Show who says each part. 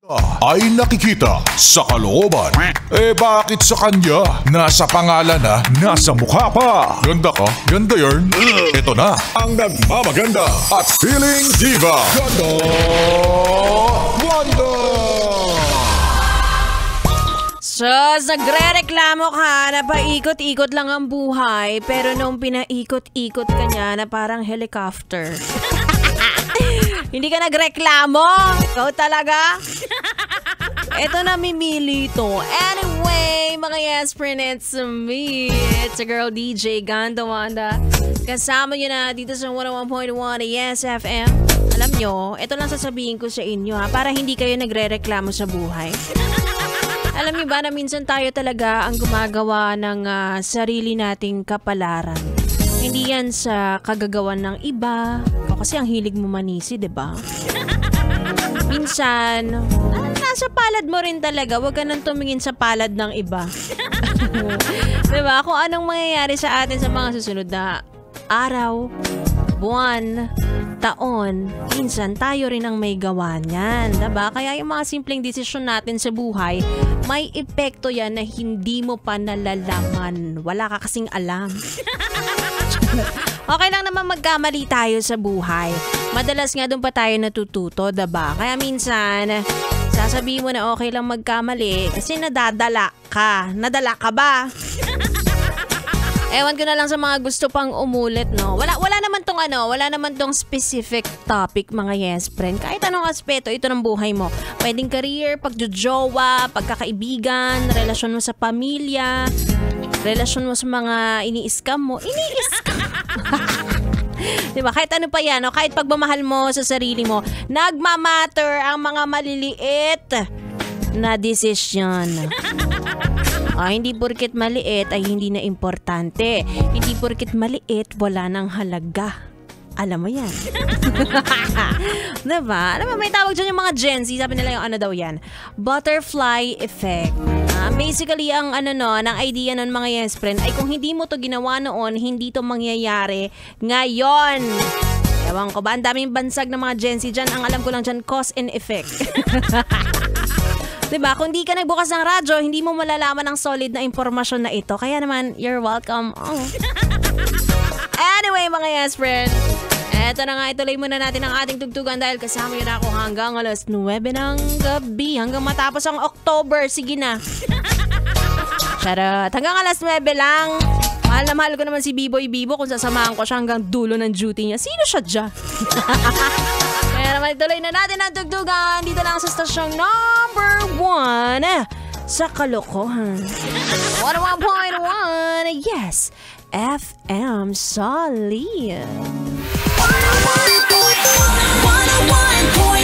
Speaker 1: ay nakikita sa kalooban. Eh bakit sa kanya? Nasa pangalan na, nasa mukha pa. Ganda ka? Ganda yarn. Ito na ang nagmamaganda at feeling diva. Ganda Wanda!
Speaker 2: So, nagre-reklamo ka na paikot-ikot lang ang buhay, pero nung pinaikot-ikot ka niya na parang helicopter. Hindi ka nagreklamo? Ikaw talaga? Ito na mimili to. Anyway, mga yes friend, it's me. It's a girl DJ Ganda Wanda. Kasama nyo na dito sa 101.1 Yes FM. Alam nyo, ito lang sasabihin ko sa inyo para hindi kayo nagre-reklamo sa buhay. Alam niyo ba na minsan tayo talaga ang gumagawa ng sarili nating kapalaran. Hindi yan sa kagagawan ng iba. O kasi ang hilig mo manisi, diba? Minsan, nasa palad mo rin talaga. Huwag ka nang tumingin sa palad ng iba. Diba? Kung anong mangyayari sa atin sa mga susunod na araw, buwan, taon, minsan tayo rin ang may gawa niyan, diba? Kaya yung mga simpleng desisyon natin sa buhay, may epekto yan na hindi mo pa nalalaman. Wala ka kasing alam. Okay lang naman magkamali tayo sa buhay. Madalas nga doon pa tayo natututo, diba? Kaya minsan, sasabihin mo na okay lang magkamali kasi nadadala ka. Nadala ka ba? Ewan ko na lang sa mga gusto pang umulit, no? Wala naman tong specific topic, mga yes friend. Kahit anong aspeto ito ng buhay mo. Pwedeng career, pagjojowa, pagkakaibigan, relasyon mo sa pamilya, relasyon mo sa mga ini-scam mo. Ini-scam! Diba? Kahit ano pa yan, no? Kahit pagmamahal mo sa sarili mo, nagmamatter ang mga maliliit na desisyon. Hindi porket maliit ay hindi na importante. Hindi porket maliit, wala nang halaga. Alam mo yan. Diba? Alam mo, may tawag dyan yung mga Gen Z. Sabi nila yung ano daw yan? Butterfly effect. Basically, ang ng idea nun mga yes friend, ay kung hindi mo to ginawa noon, hindi to mangyayari ngayon. Ewan ko ba? Ang daming bansag ng mga Gen Z dyan. Ang alam ko lang dyan, cause and effect. Diba? Kung di ka nagbukas ng radyo, hindi mo malalaman ang solid na impormasyon na ito. Kaya naman, you're welcome. Anyway, mga yes friend, eto na nga, ituloy muna natin ang ating tugtugan dahil kasama yun ako hanggang alas 9 ng gabi. Hanggang matapos ang October. Sige na. Charot. Hanggang alas 9 lang. Mahal na mahal ko naman si Biboy Bibo kung sasamahan ko siya hanggang dulo ng duty niya. Sino siya dyan? Kaya naman ituloy na natin ang tugtugan dito lang sa stasyong number 1 sa kalokohan. 101.1 Yes FM Solid. 101.1